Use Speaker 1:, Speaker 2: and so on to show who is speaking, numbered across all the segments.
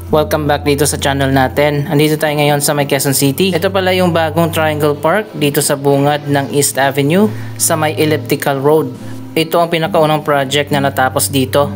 Speaker 1: Welcome back dito sa channel natin. Andito tayo ngayon sa may Quezon City. Ito pala yung bagong Triangle Park dito sa bungad ng East Avenue sa may Elliptical Road. Ito ang pinakaunang project na natapos dito.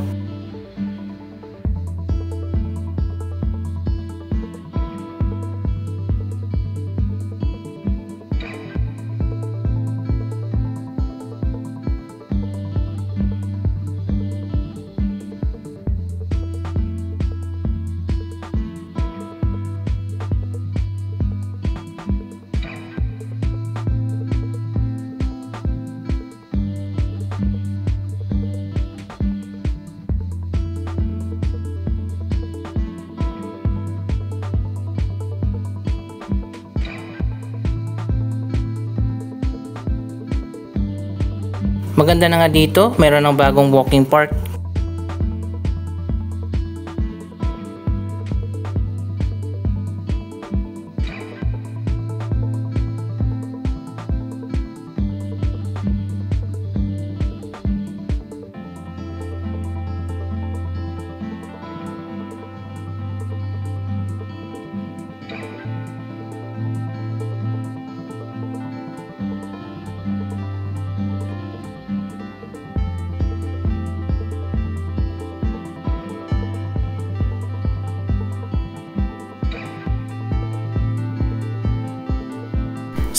Speaker 1: Maganda na nga dito, mayroon ng bagong walking park.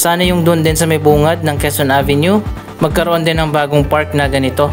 Speaker 1: Sana yung doon din sa may bungad ng Quezon Avenue, magkaroon din ng bagong park na ganito.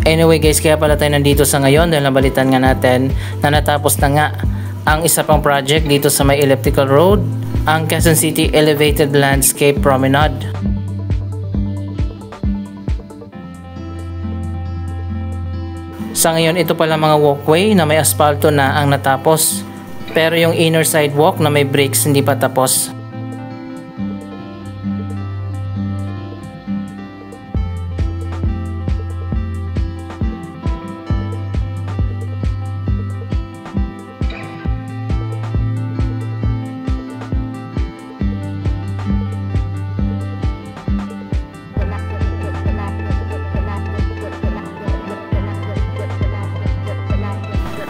Speaker 1: Anyway guys, kaya pala tayo nandito sa ngayon dahil nabalitan nga natin na natapos na nga ang isa pang project dito sa may Elliptical Road, ang Quezon City Elevated Landscape Promenade. Sa ngayon, ito pala mga walkway na may asfalto na ang natapos, pero yung inner sidewalk na may bricks hindi pa tapos.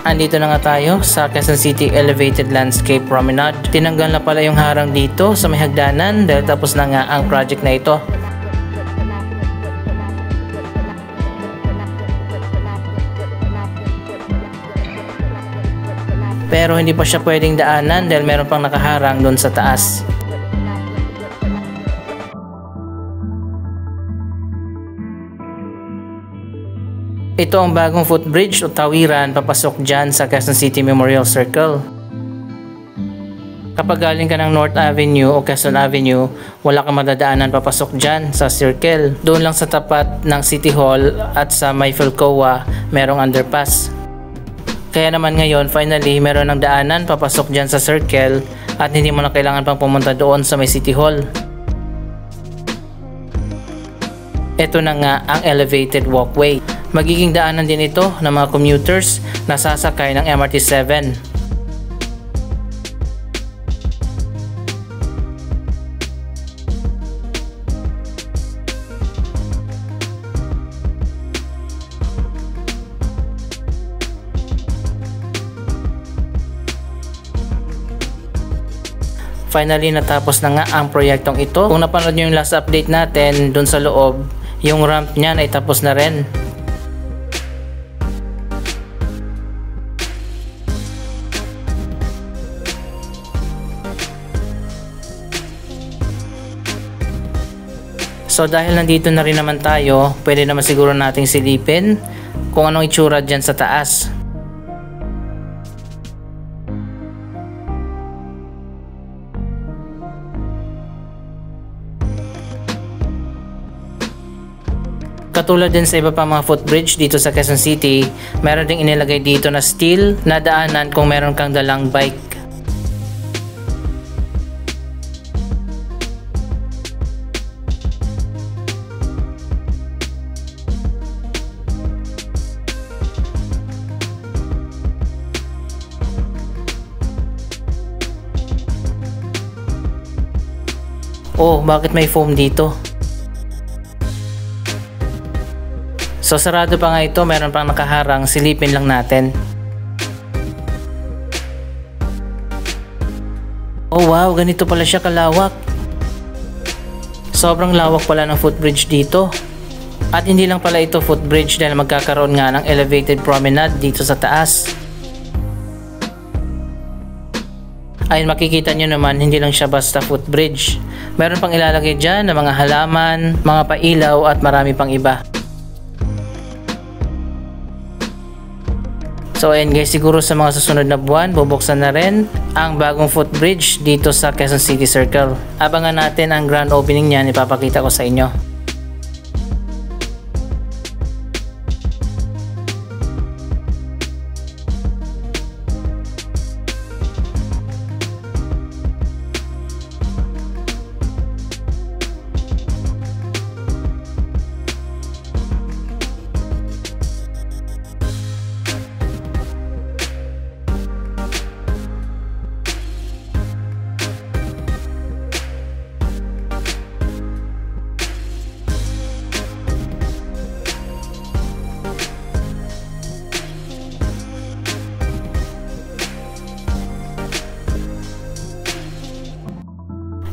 Speaker 1: Andito na nga tayo sa Quezon City Elevated Landscape Promenade. Tinanggal na pala yung harang dito sa may hagdanan dahil tapos na nga ang project na ito. Pero hindi pa siya pwedeng daanan dahil meron pang nakaharang doon sa taas. Ito ang bagong footbridge o tawiran papasok dyan sa Quezon City Memorial Circle. Kapag galing ka ng North Avenue o Quezon Avenue, wala kang madadaanan papasok dyan sa circle. Doon lang sa tapat ng City Hall at sa may Philcoa, merong underpass. Kaya naman ngayon, finally, meron ng daanan papasok dyan sa circle at hindi mo na kailangan pang pumunta doon sa may City Hall. Ito na nga ang elevated walkway. Magiging daanan din ito ng mga commuters na sasakay ng MRT-7. Finally, natapos na nga ang proyektong ito. Kung napanood nyo yung last update natin dun sa loob, yung ramp niyan ay tapos na rin. So dahil nandito na rin naman tayo, pwede naman siguro nating silipin kung anong itsura dyan sa taas. Katulad din sa iba pang mga footbridge dito sa Quezon City, meron ding inilagay dito na steel na daanan kung meron kang dalang bike. Oh, bakit may foam dito? So sarado pa nga ito, meron pang nakaharang, silipin lang natin. Oh wow, ganito pala siya kalawak. Sobrang lawak pala ng footbridge dito. At hindi lang pala ito footbridge dahil magkakaroon nga ng elevated promenade dito sa taas. Ayun, makikita nyo naman, hindi lang siya basta footbridge. Meron pang ilalagay dyan na mga halaman, mga pailaw at marami pang iba. So ayun guys, siguro sa mga susunod na buwan, bubuksan na rin ang bagong footbridge dito sa Quezon City Circle. Abangan natin ang grand opening niyan, ipapakita ko sa inyo.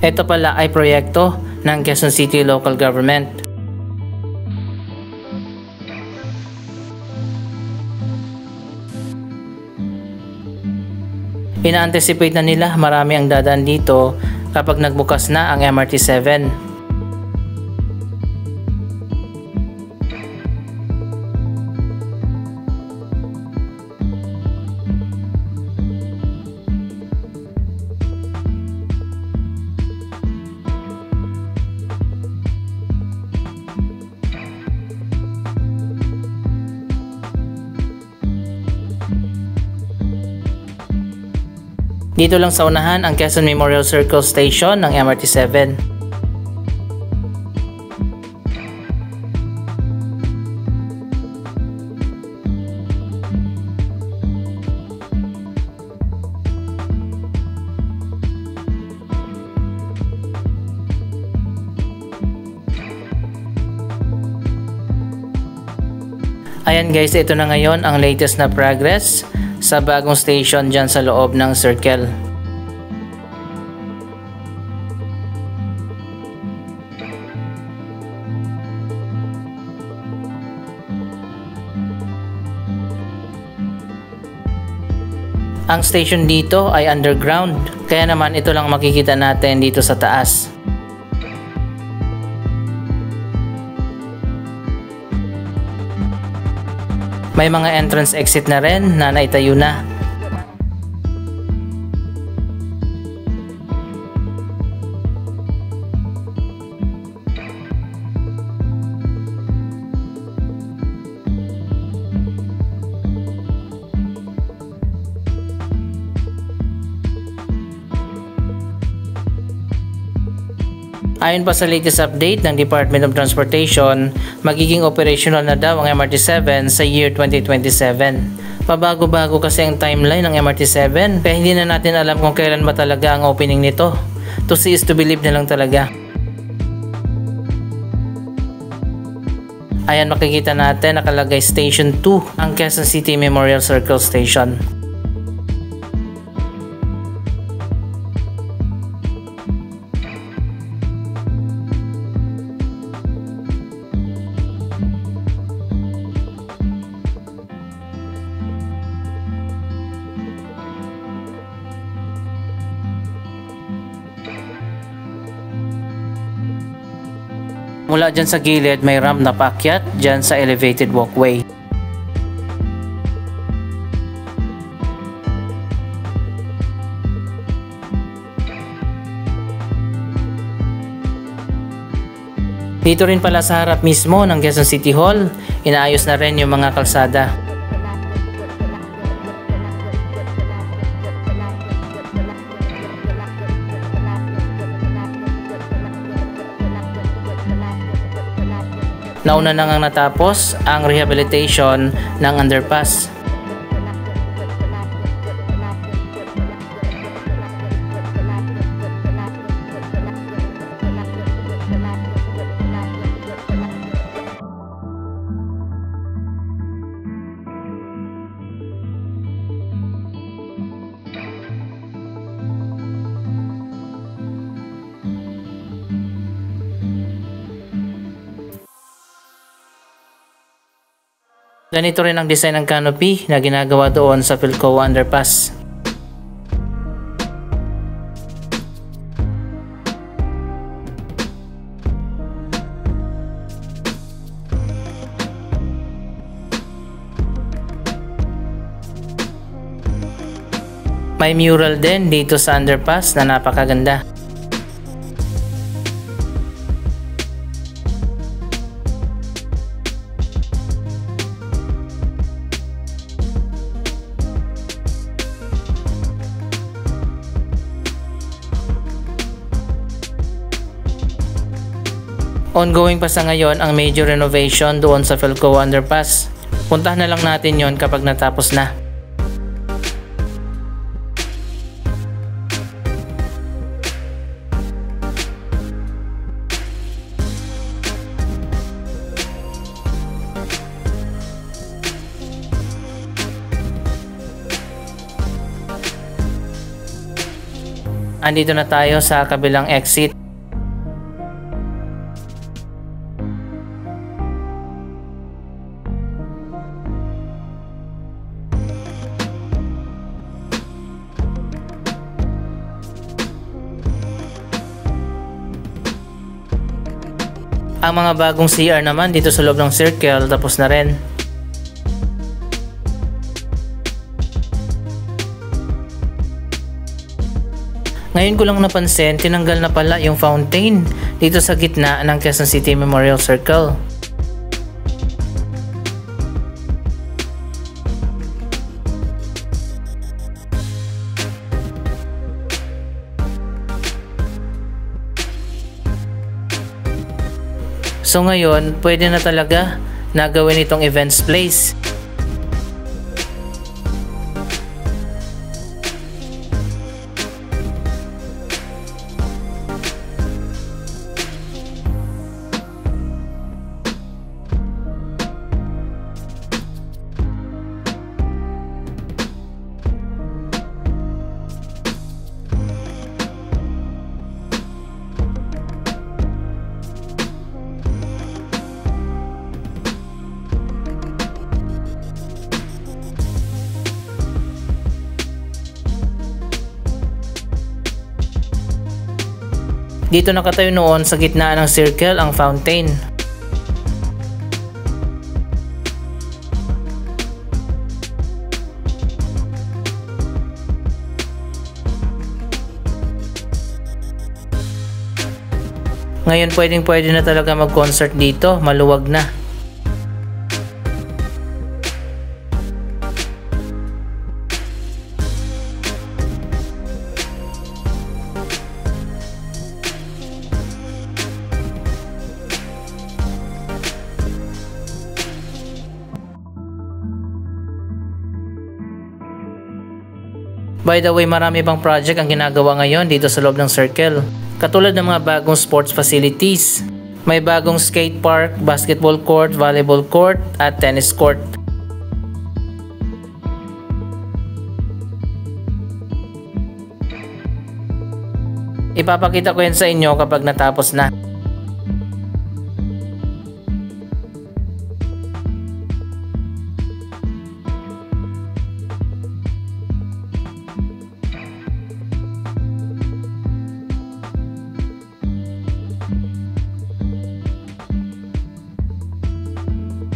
Speaker 1: Ito pala ay proyekto ng Quezon City Local Government. Ina-anticipate na nila marami ang dadaan dito kapag nagbukas na ang MRT-7. Dito lang sa unahan ang Quezon Memorial Circle Station ng MRT-7. Ayan guys, ito na ngayon ang latest na progress sa bagong station dyan sa loob ng circle. Ang station dito ay underground, kaya naman ito lang makikita natin dito sa taas. May mga entrance exit na rin na naitayo na. Ayon pa sa latest update ng Department of Transportation, magiging operational na daw ang MRT-7 sa year 2027. Pabago-bago kasi ang timeline ng MRT-7, kaya hindi na natin alam kung kailan ba talaga ang opening nito. To see is to believe na lang talaga. Ayan, makikita natin nakalagay Station 2 ang Quezon City Memorial Circle Station. Mula dyan sa gilid may ramp na paakyat dyan sa elevated walkway. Dito rin pala sa harap mismo ng Quezon City Hall, inaayos na rin yung mga kalsada. Nauna na ngang natapos ang rehabilitation ng underpass. Ganito rin ang design ng canopy na ginagawa doon sa Philcoa Underpass. May mural din dito sa underpass na napakaganda. Ongoing pa sa ngayon ang major renovation doon sa Philcoa Underpass. Puntahan na lang natin yon kapag natapos na. Andito na tayo sa kabilang exit. Ang mga bagong CR naman dito sa loob ng circle tapos na rin. Ngayon ko lang napansin, tinanggal na pala yung fountain dito sa gitna ng Quezon City Memorial Circle. So ngayon, pwede na talaga na gawin itong events place. Dito nakatayo noon sa gitna ng circle ang fountain. Ngayon pwede na talaga mag-concert dito, maluwag na. By the way, marami pang project ang ginagawa ngayon dito sa loob ng circle. Katulad ng mga bagong sports facilities. May bagong skate park, basketball court, volleyball court, at tennis court. Ipapakita ko yan sa inyo kapag natapos na.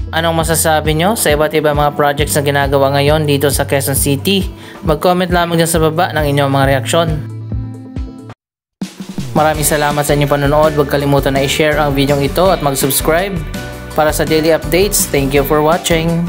Speaker 1: Anong masasabi nyo sa iba't ibang mga projects na ginagawa ngayon dito sa Quezon City? Mag-comment lamang dyan sa baba ng inyong mga reaksyon. Maraming salamat sa inyong panonood. Huwag kalimutan na i-share ang video ito at mag-subscribe para sa daily updates. Thank you for watching.